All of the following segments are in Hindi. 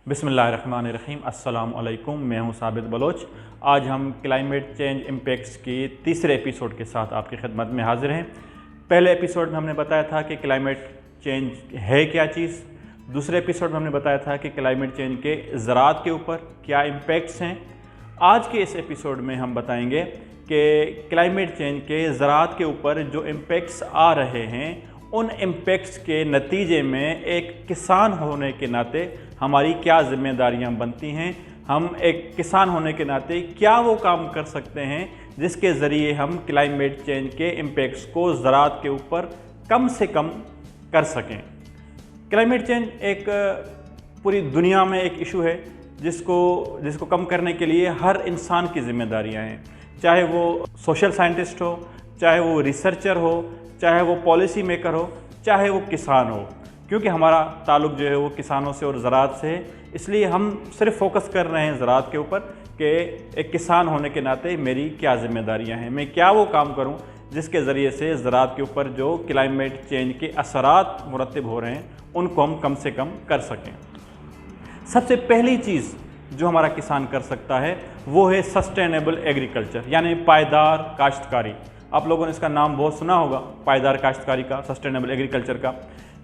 बिस्मिल्लाहिर्रहमानिर्रहीम। अस्सलाम वालेकुम। मैं हूं साबित बलोच। आज हम क्लाइमेट चेंज इम्पैक्ट्स की तीसरे एपिसोड के साथ आपकी खिदमत में हाजिर हैं। पहले एपिसोड में हमने बताया था कि क्लाइमेट चेंज है क्या चीज़। दूसरे एपिसोड में हमने बताया था कि क्लाइमेट चेंज के ज़राअत के ऊपर क्या इम्पैक्ट्स हैं। आज के इस एपिसोड में हम बताएंगे कि क्लाइमेट चेंज के ज़राअत के ऊपर जो इम्पैक्ट्स आ रहे हैं, उन इम्पैक्ट्स के नतीजे में एक किसान होने के नाते हमारी क्या ज़िम्मेदारियां बनती हैं। हम एक किसान होने के नाते क्या वो काम कर सकते हैं जिसके ज़रिए हम क्लाइमेट चेंज के इम्पैक्ट्स को ज़राअत के ऊपर कम से कम कर सकें। क्लाइमेट चेंज एक पूरी दुनिया में एक इशू है जिसको कम करने के लिए हर इंसान की ज़िम्मेदारियां हैं, चाहे वो सोशल साइंटिस्ट हो, चाहे वो रिसर्चर हो, चाहे वो पॉलिसी मेकर हो, चाहे वो किसान हो। क्योंकि हमारा ताल्लुक़ जो है वो किसानों से और ज़राअत से है, इसलिए हम सिर्फ फोकस कर रहे हैं ज़राअत के ऊपर कि एक किसान होने के नाते मेरी क्या ज़िम्मेदारियां हैं, मैं क्या वो काम करूं जिसके ज़रिए से ज़राअत के ऊपर जो क्लाइमेट चेंज के असरात मुरतब हो रहे हैं उनको हम कम से कम कर सकें। सबसे पहली चीज़ जो हमारा किसान कर सकता है वो है सस्टेनेबल एग्रीकल्चर, यानी पायदार काश्तकारी। आप लोगों ने इसका नाम बहुत सुना होगा, पायदार काश्तकारी का, सस्टेनेबल एग्रीकल्चर का।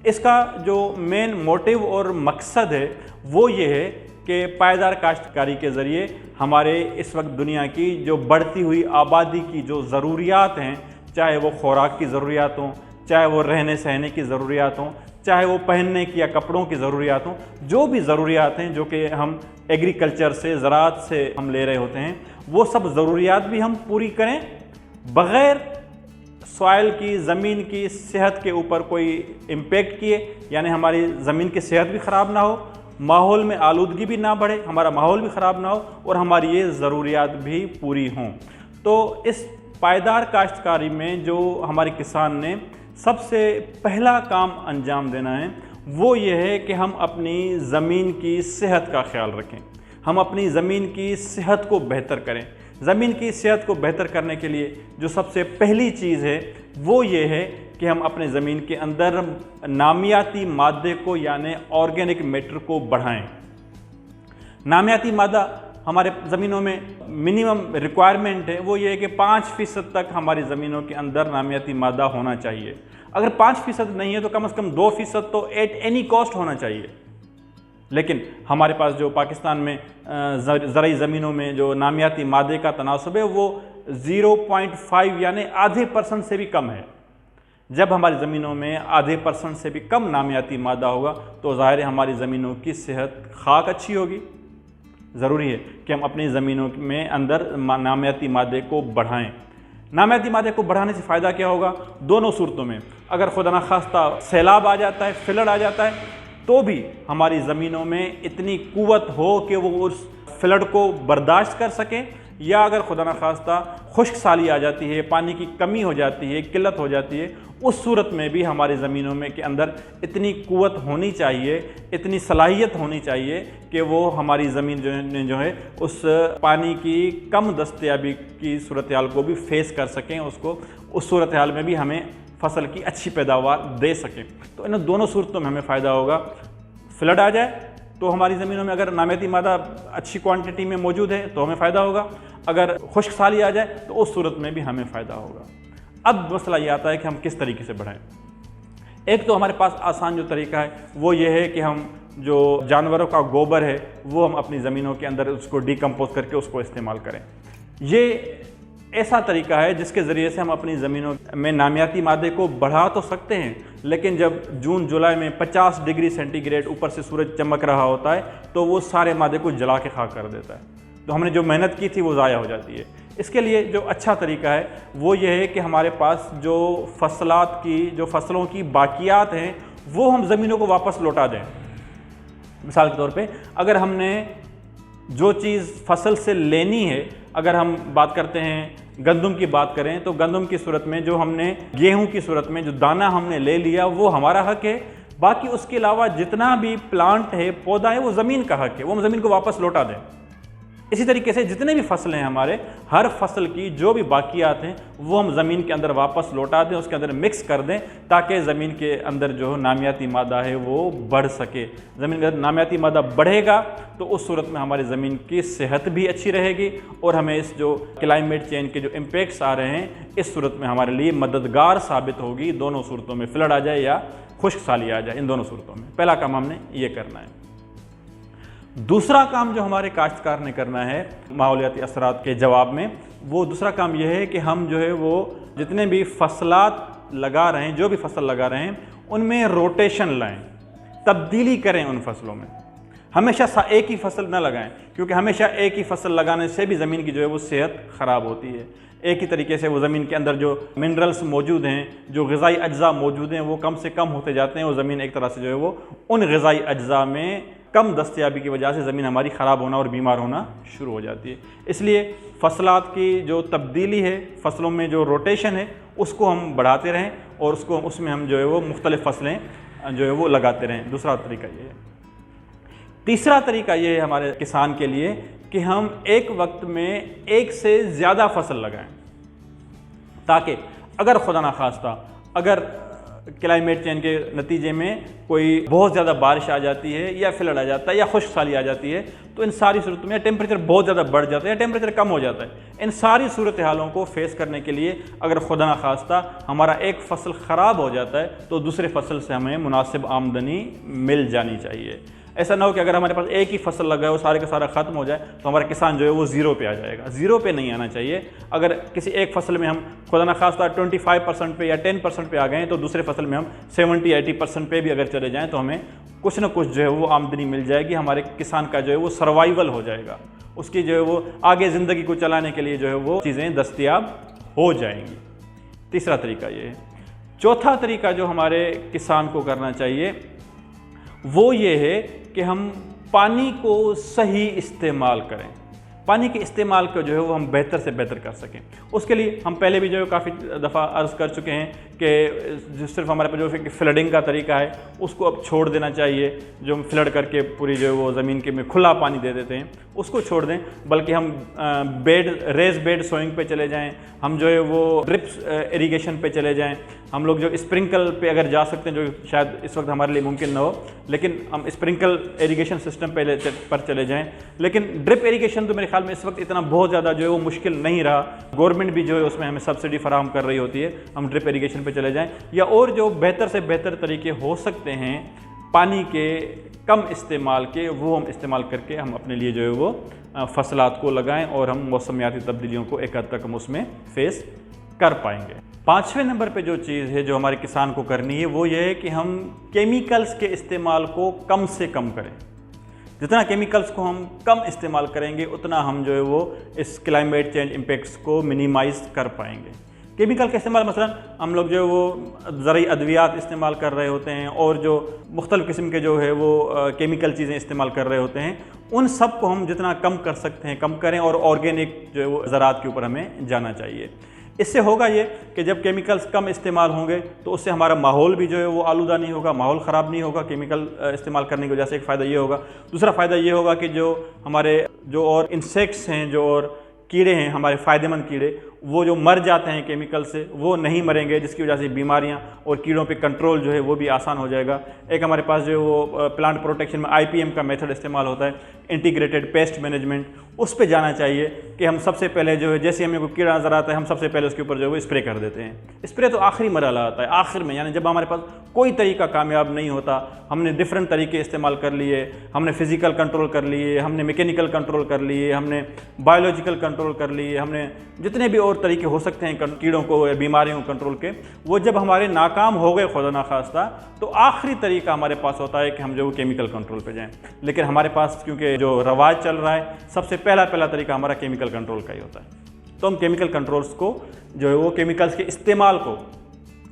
इसका जो मेन मोटिव और मकसद है वो ये है कि पायदार काश्तकारी के ज़रिए हमारे इस वक्त दुनिया की जो बढ़ती हुई आबादी की जो ज़रूरियात हैं, चाहे वो खुराक की ज़रूरियात हों, चाहे वो रहने सहने की ज़रूरियात हों, चाहे वो पहनने की या कपड़ों की ज़रूरियात हों, जो भी ज़रूरियात हैं जो कि हम एग्रीकल्चर से, ज़राअत से हम ले रहे होते हैं, वो सब ज़रूरियात भी हम पूरी करें बग़ैर सॉइल की, ज़मीन की सेहत के ऊपर कोई इम्पेक्ट किए, यानी हमारी ज़मीन की सेहत भी ख़राब ना हो, माहौल में आलूदगी भी ना बढ़े, हमारा माहौल भी ख़राब ना हो और हमारी ये ज़रूरियात भी पूरी हों। तो इस पायदार काश्तकारी में जो हमारे किसान ने सबसे पहला काम अंजाम देना है वो ये है कि हम अपनी ज़मीन की सेहत का ख्याल रखें, हम अपनी ज़मीन की सेहत को बेहतर करें। ज़मीन की सेहत को बेहतर करने के लिए जो सबसे पहली चीज़ है वो ये है कि हम अपने ज़मीन के अंदर नामियाती मादे को, यानी ऑर्गेनिक मैटर को बढ़ाएं। नामियाती मादा हमारे ज़मीनों में मिनिमम रिक्वायरमेंट है वो ये है कि 5% तक हमारी ज़मीनों के अंदर नामियाती मादा होना चाहिए। अगर 5% नहीं है तो कम से कम 2% तो एट एनी कॉस्ट होना चाहिए। लेकिन हमारे पास जो पाकिस्तान में ज़राई ज़मीनों में जो नामियाती मादे का तनासब है वो 0.5 यानी आधे % से भी कम है। जब हमारी ज़मीनों में आधे % से भी कम नामियाती मादा होगा तो ज़ाहिर है हमारी ज़मीनों की सेहत खाक अच्छी होगी। ज़रूरी है कि हम अपनी ज़मीनों में अंदर नामियाती मादे को बढ़ाएं। नामियाती मादे को बढ़ाने से फ़ायदा क्या होगा? दोनों सूरतों में, अगर खुदा न खास्ता सैलाब आ जाता है, फ्लड आ जाता है, तो भी हमारी ज़मीनों में इतनी कुव्वत हो कि वो उस फ्लड को बर्दाश्त कर सकें, या अगर खुदा न खास्ता खुश्क साली आ जाती है, पानी की कमी हो जाती है, किल्लत हो जाती है, उस सूरत में भी हमारी ज़मीनों में के अंदर इतनी कुव्वत होनी चाहिए, इतनी सलाहियत होनी चाहिए कि वो हमारी ज़मीन जो है उस पानी की कम दस्तयाबी की सूरत हाल को भी फेस कर सकें, उसको उस सूरत हाल में भी हमें फसल की अच्छी पैदावार दे सकें। तो इन दोनों सूरतों में हमें फ़ायदा होगा। फ्लड आ जाए तो हमारी ज़मीनों में अगर नामियाती मादा अच्छी क्वांटिटी में मौजूद है तो हमें फ़ायदा होगा, अगर खुश्क साली आ जाए तो उस सूरत में भी हमें फ़ायदा होगा। अब मसला ये आता है कि हम किस तरीके से बढ़ाएं। एक तो हमारे पास आसान जो तरीका है वो ये है कि हम जो जानवरों का गोबर है वो हम अपनी ज़मीनों के अंदर उसको डिकम्पोज करके उसको इस्तेमाल करें। ये ऐसा तरीका है जिसके ज़रिए से हम अपनी ज़मीनों में नामियाती मादे को बढ़ा तो सकते हैं, लेकिन जब जून जुलाई में 50 डिग्री सेंटीग्रेड ऊपर से सूरज चमक रहा होता है तो वो सारे मादे को जला के खाक कर देता है। तो हमने जो मेहनत की थी वो ज़ाया हो जाती है। इसके लिए जो अच्छा तरीका है वो ये है कि हमारे पास जो फसलों की बाकियात हैं वो हम ज़मीनों को वापस लौटा दें। मिसाल के तौर पे अगर हमने जो चीज़ फसल से लेनी है, अगर हम बात करते हैं गंदम की बात करें तो गंदम की सूरत में जो हमने गेहूं की सूरत में जो दाना हमने ले लिया वो हमारा हक है। बाकी उसके अलावा जितना भी प्लांट है, पौधा है, वो ज़मीन का हक है, वो हम ज़मीन को वापस लौटा दें। इसी तरीके से जितने भी फसलें हैं हमारे, हर फसल की जो भी बाकियात हैं वो हम ज़मीन के अंदर वापस लौटा दें, उसके अंदर मिक्स कर दें, ताकि ज़मीन के अंदर जो नामियाती मादा है वो बढ़ सके। ज़मीन के अंदर नामियाती मादा बढ़ेगा तो उस सूरत में हमारी ज़मीन की सेहत भी अच्छी रहेगी और हमें इस जो क्लाइमेट चेंज के जो इम्पैक्ट्स आ रहे हैं इस सूरत में हमारे लिए मददगार साबित होगी। दोनों सूरतों में, फ्लड आ जाए या खुश्क साली आ जाए, इन दोनों सूरतों में पहला काम हमने ये करना है। दूसरा काम जो हमारे काश्तकार ने करना है माहौलियाती असरात के जवाब में, वो दूसरा काम यह है कि हम जो है वो जितने भी फसलात लगा रहे हैं, जो भी फसल लगा रहे हैं, उनमें रोटेशन लाएं, तब्दीली करें उन फसलों में। हमेशा एक ही फसल न लगाएं, क्योंकि हमेशा एक ही फसल लगाने से भी ज़मीन की जो है वो सेहत ख़राब होती है। एक ही तरीके से वो ज़मीन के अंदर जो मिनरल्स मौजूद हैं, जो ग़िज़ाई अज्जा मौजूद हैं, वो कम से कम होते जाते हैं और ज़मीन एक तरह से जो है वो उन ग़िज़ाई अज्जा में कम दस्तयाबी की वजह से ज़मीन हमारी ख़राब होना और बीमार होना शुरू हो जाती है। इसलिए फसलात की जो तब्दीली है, फसलों में जो रोटेशन है, उसको हम बढ़ाते रहें और उसमें हम जो है वो मुख्तलिफ़ फसलें जो है वो लगाते रहें। दूसरा तरीका ये है। तीसरा तरीका ये है हमारे किसान के लिए कि हम एक वक्त में एक से ज़्यादा फसल लगाएं, ताकि अगर खुदा ना खास्ता अगर क्लाइमेट चेंज के नतीजे में कोई बहुत ज़्यादा बारिश आ जाती है या फ्लड आ जाता है या खुश्क साली आ जाती है, तो इन सारी सूरतों में टेम्परेचर बहुत ज़्यादा बढ़ जाता है या टेम्परेचर कम हो जाता है, इन सारी सूरत हालों को फेस करने के लिए अगर खुदा ना खास्ता हमारा एक फसल ख़राब हो जाता है तो दूसरे फसल से हमें मुनासिब आमदनी मिल जानी चाहिए। ऐसा ना हो कि अगर हमारे पास एक ही फसल लगा है वो सारे का सारा ख़त्म हो जाए तो हमारा किसान जो है वो ज़ीरो पे आ जाएगा। ज़ीरो पे नहीं आना चाहिए। अगर किसी एक फसल में हम खुदा ना खास्ता 25% पे या 10% पे आ गए तो दूसरे फसल में हम 70-80% पे भी अगर चले जाएँ तो हमें कुछ ना कुछ जो है वो आमदनी मिल जाएगी। हमारे किसान का जो है वो सर्वाइवल हो जाएगा, उसकी जो है वो आगे ज़िंदगी को चलाने के लिए जो है वो चीज़ें दस्तयाब हो जाएंगी। तीसरा तरीका ये है। चौथा तरीका जो हमारे किसान को करना चाहिए वो ये है कि हम पानी को सही इस्तेमाल करें। पानी के इस्तेमाल को जो है वो हम बेहतर से बेहतर कर सकें। उसके लिए हम पहले भी जो है काफ़ी दफ़ा अर्ज़ कर चुके हैं कि जो सिर्फ हमारे पास जो फ्लडिंग का तरीका है उसको अब छोड़ देना चाहिए। जो हम फ्लड करके पूरी जो है वो ज़मीन के में खुला पानी दे देते हैं उसको छोड़ दें, बल्कि हम रेज बेड सोइंग पे चले जाएं, हम जो है वो ड्रिप इरिगेशन पे चले जाएं, हम लोग जो स्प्रिंकल पे अगर जा सकते हैं, जो शायद इस वक्त हमारे लिए मुमकिन ना हो, लेकिन हम स्प्रिंकल इरिगेशन सिस्टम पर चले जाएं। लेकिन ड्रिप इरिगेशन तो मेरे ख्याल में इस वक्त इतना बहुत ज़्यादा जो है वो मुश्किल नहीं रहा। गवर्नमेंट भी जो है उसमें हमें सब्सिडी फराहम कर रही होती है, हम ड्रिप इरिगेशन पे चले जाएं। या और जो बेहतर से बेहतर तरीके हो सकते हैं पानी के कम इस्तेमाल के, वो हम इस्तेमाल करके हम अपने लिए जो है वो फसलात को लगाएं और हम मौसमियाती तब्दीलियों को एक हद तक हम उसमें फेस कर पाएंगे। पाँचवें नंबर पे जो चीज़ है जो हमारे किसान को करनी है वो ये है कि हम केमिकल्स के इस्तेमाल को कम से कम करें। जितना केमिकल्स को हम कम इस्तेमाल करेंगे उतना हम जो है वो इस क्लाइमेट चेंज इम्पैक्ट्स को मिनिमाइज़ कर पाएंगे। केमिकल का इस्तेमाल मसलन हम लोग जो है वो ज़रूरी अद्वियात इस्तेमाल कर रहे होते हैं और जो मुख्तलिफ़ किस्म के जो है वो केमिकल चीज़ें इस्तेमाल कर रहे होते हैं, उन सब को हम जितना कम कर सकते हैं कम करें और ऑर्गेनिक जो है वो ज़राअत के ऊपर हमें जाना चाहिए। इससे होगा ये कि जब केमिकल्स कम इस्तेमाल होंगे तो उससे हमारा माहौल भी जो है वो आलूदा नहीं होगा, माहौल ख़राब नहीं होगा केमिकल इस्तेमाल करने की वजह से। एक फ़ायदा ये होगा। दूसरा फ़ायदा ये होगा कि जो हमारे जो और इंसेक्ट्स हैं, जो और कीड़े हैं, हमारे फ़ायदेमंद कीड़े, वो जो मर जाते हैं केमिकल से वो नहीं मरेंगे, जिसकी वजह से बीमारियां और कीड़ों पे कंट्रोल जो है वो भी आसान हो जाएगा। एक हमारे पास जो है वो प्लांट प्रोटेक्शन में IPM का मेथड इस्तेमाल होता है, इंटीग्रेटेड पेस्ट मैनेजमेंट। उस पे जाना चाहिए कि हम सबसे पहले जो है जैसे हमें कोई कीड़ा नज़र आता है हम सबसे पहले उसके ऊपर जो है वो स्प्रे कर देते हैं। स्प्रे तो आखिरी मरहला आता है, आखिर में, यानी जब हमारे पास कोई तरीका कामयाब नहीं होता, हमने डिफरेंट तरीके इस्तेमाल कर लिए, हमने फ़िज़िकल कंट्रोल कर लिए, हमने मैकेनिकल कंट्रोल कर लिए, हमने बायोलॉजिकल कंट्रोल कर लिए, हमने जितने भी और तरीके हो सकते हैं कीड़ों को या बीमारियों को कंट्रोल के, वो जब हमारे नाकाम हो गए खुदा ना खास्ता, तो आखिरी तरीका हमारे पास होता है कि हम जो केमिकल कंट्रोल पे जाएं। लेकिन हमारे पास क्योंकि जो रवाज चल रहा है, सबसे पहला तरीका हमारा केमिकल कंट्रोल का ही होता है। तो हम केमिकल कंट्रोल्स को जो है वो केमिकल्स के इस्तेमाल को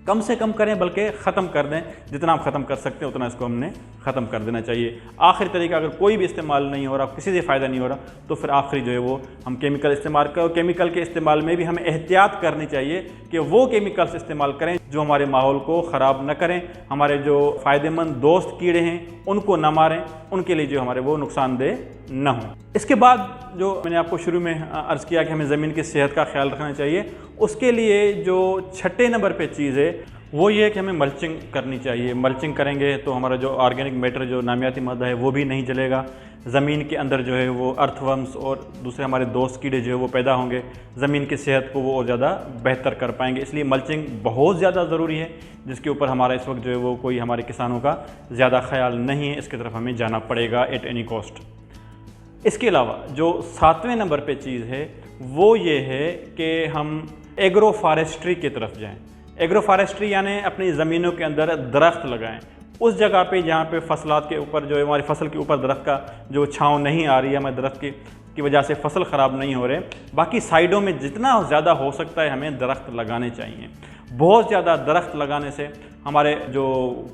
कम से कम करें, बल्कि ख़त्म कर दें। जितना हम ख़त्म कर सकते हैं उतना इसको हमने ख़त्म कर देना चाहिए। आखिरी तरीका अगर कोई भी इस्तेमाल नहीं हो रहा, किसी से फ़ायदा नहीं हो रहा, तो फिर आखिरी जो है वो हम केमिकल इस्तेमाल करें। केमिकल के इस्तेमाल में भी हमें एहतियात करनी चाहिए कि वो केमिकल्स इस्तेमाल करें जो हमारे माहौल को ख़राब न करें, हमारे जो फ़ायदेमंद दोस्त कीड़े हैं उनको न मारें, उनके लिए जो हमारे वो नुकसानदेह न हों। इसके बाद जो मैंने आपको शुरू में अर्ज़ किया कि हमें ज़मीन की सेहत का ख्याल रखना चाहिए, उसके लिए जो छठे नंबर पे चीज़ है वो ये है कि हमें मल्चिंग करनी चाहिए। मल्चिंग करेंगे तो हमारा जो ऑर्गेनिक मैटर, जो नामियाती मादा है वो भी नहीं जलेगा। ज़मीन के अंदर जो है वो अर्थवर्म्स और दूसरे हमारे दोस्त कीड़े जो है वो पैदा होंगे, ज़मीन की सेहत को वो और ज़्यादा बेहतर कर पाएंगे। इसलिए मल्चिंग बहुत ज़्यादा ज़रूरी है, जिसके ऊपर हमारा इस वक्त जो है वो कोई हमारे किसानों का ज़्यादा ख्याल नहीं है। इसकी तरफ हमें जाना पड़ेगा एट एनी कॉस्ट। इसके अलावा जो 7वें नंबर पे चीज़ है वो ये है कि हम एग्रो फॉरेस्ट्री की तरफ जाएँ। एग्रो फॉरेस्ट्री यानी अपनी ज़मीनों के अंदर दरख्त लगाएं। उस जगह पे जहाँ पे फसलात के ऊपर जो है हमारी फसल के ऊपर दरख्त का जो छाँव नहीं आ रही है, हमारे दरख्त की वजह से फसल ख़राब नहीं हो रहे, बाकी साइडों में जितना ज़्यादा हो सकता है हमें दरख्त लगाने चाहिए। बहुत ज़्यादा दरख्त लगाने से हमारे जो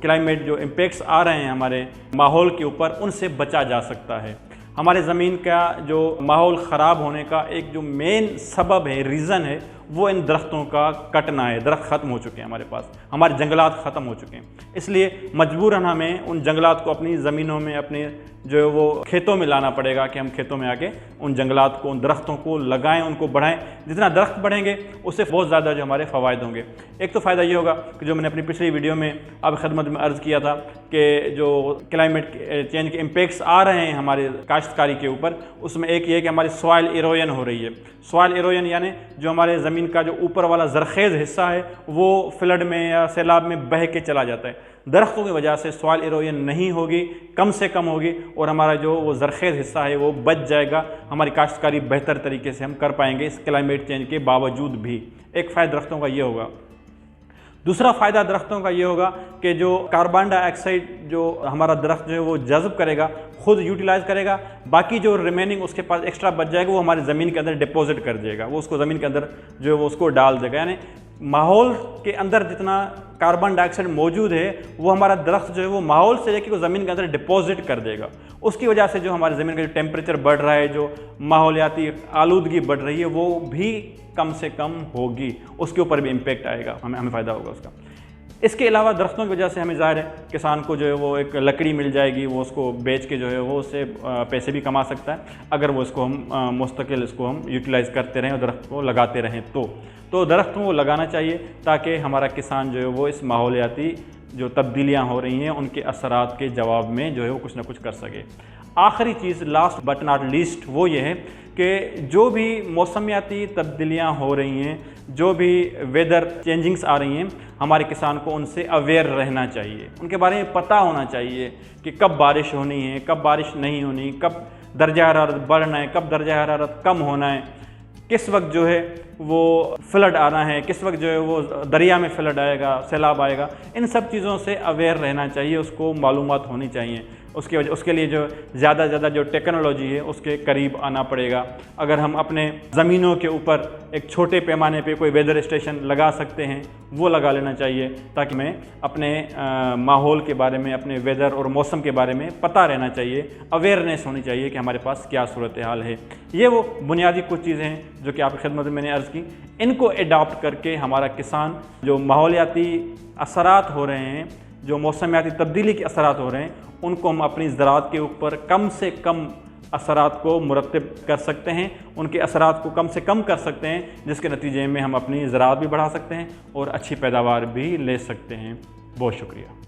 क्लाइमेट जो इम्पैक्ट्स आ रहे हैं हमारे माहौल के ऊपर, उनसे बचा जा सकता है। हमारे ज़मीन का जो माहौल ख़राब होने का एक जो मेन सबब है, रीज़न है, वो इन दरख्तों का कटना है। दरख्त ख़त्म हो चुके हैं हमारे पास, हमारे जंगलात ख़त्म हो चुके हैं। इसलिए मजबूरन हमें उन जंगलात को अपनी ज़मीनों में, अपने जो है वो खेतों में लाना पड़ेगा कि हम खेतों में आके उन जंगलात को, उन दरख्तों को लगाएं, उनको बढ़ाएं। जितना दरख्त बढ़ेंगे उससे बहुत ज़्यादा जो हमारे फ़वायद होंगे। एक तो फ़ायदा ये होगा कि जो मैंने अपनी पिछली वीडियो में अब खिदमत में अर्ज़ किया था कि जो क्लाइमेट चेंज के इम्पैक्ट्स आ रहे हैं हमारे काश्तकारी के ऊपर, उसमें एक ये कि हमारी सॉइल इरोजन हो रही है। सॉइल इरोजन यानी जो हमारे ज़मीन का जो ऊपर वाला ज़रखेज़ हिस्सा है वो फ्लड में या सैलाब में बह के चला जाता है। दरख्तों की वजह से सॉइल इरोजन नहीं होगी, कम से कम होगी, और हमारा जो वो ज़रखेज़ हिस्सा है वो बच जाएगा। हमारी काश्तकारी बेहतर तरीके से हम कर पाएंगे इस क्लाइमेट चेंज के बावजूद भी। एक फ़ायदा दरख्तों का ये होगा। दूसरा फ़ायदा दरख्तों का ये होगा कि जो कार्बन डाइऑक्साइड जो हमारा दरख्त जो है वो जज़्ब करेगा, खुद यूटिलाइज़ करेगा, बाकी जो रिमेनिंग उसके पास एक्स्ट्रा बच जाएगा वो हमारी ज़मीन के अंदर डिपॉजिट कर देगा, वो उसको ज़मीन के अंदर जो है वो उसको डाल देगा। यानी माहौल के अंदर जितना कार्बन डाइऑक्साइड मौजूद है वो हमारा दरख्त जो है वो माहौल से लेकर ज़मीन के अंदर डिपॉजिट कर देगा। उसकी वजह से जो हमारी ज़मीन का जो टेम्परेचर बढ़ रहा है, जो माहौलियाती आलूदगी बढ़ रही है, वो भी कम से कम होगी, उसके ऊपर भी इम्पेक्ट आएगा, हमें फ़ायदा होगा उसका। इसके अलावा दरख्तों की वजह से हमें ज़ाहिर है किसान को जो है वो एक लकड़ी मिल जाएगी, वो उसको बेच के जो है वो उससे पैसे भी कमा सकता है, अगर वो इसको हम मुस्तकिल इसको हम यूटिलाइज़ करते रहें और दरख्त को लगाते रहें। तो दरख्तों को लगाना चाहिए ताकि हमारा किसान जो है वो इस माहौलियाती जो तब्दीलियाँ हो रही हैं उनके असरात के जवाब में जो है वो कुछ ना कुछ कर सके। आखिरी चीज़, लास्ट बट नॉट लीस्ट, वो ये है कि जो भी मौसमियाती तब्दीलियाँ हो रही हैं, जो भी वेदर चेंजिंग्स आ रही हैं, हमारे किसान को उनसे अवेयर रहना चाहिए, उनके बारे में पता होना चाहिए कि कब बारिश होनी है, कब बारिश नहीं होनी, कब दर्जा हरारत बढ़ना है, कब दर्जा हरारत कम होना है, किस वक्त जो है वो फ्लड आना है, किस वक्त जो है वो दरिया में फ्लड आएगा, सैलाब आएगा। इन सब चीज़ों से अवेयर रहना चाहिए, उसको मालूमात होनी चाहिए। उसके लिए जो ज़्यादा से ज़्यादा जो टेक्नोलॉजी है उसके करीब आना पड़ेगा। अगर हम अपने ज़मीनों के ऊपर एक छोटे पैमाने पे कोई वेदर स्टेशन लगा सकते हैं वो लगा लेना चाहिए, ताकि हमें अपने माहौल के बारे में, अपने वेदर और मौसम के बारे में पता रहना चाहिए, अवेयरनेस होनी चाहिए कि हमारे पास क्या सूरत हाल है। ये वो बुनियादी कुछ चीज़ें हैं जो कि आपकी खिदमत में मैंने अर्ज़ की। इनको एडॉप्ट करके हमारा किसान जो माहौलियाती असरात हो रहे हैं, जो मौसमियाती तब्दीली के असरात हो रहे हैं, उनको हम अपनी ज़राअत के ऊपर कम से कम असरात को मुरत्तब कर सकते हैं, उनके असरात को कम से कम कर सकते हैं, जिसके नतीजे में हम अपनी ज़राअत भी बढ़ा सकते हैं और अच्छी पैदावार भी ले सकते हैं। बहुत शुक्रिया।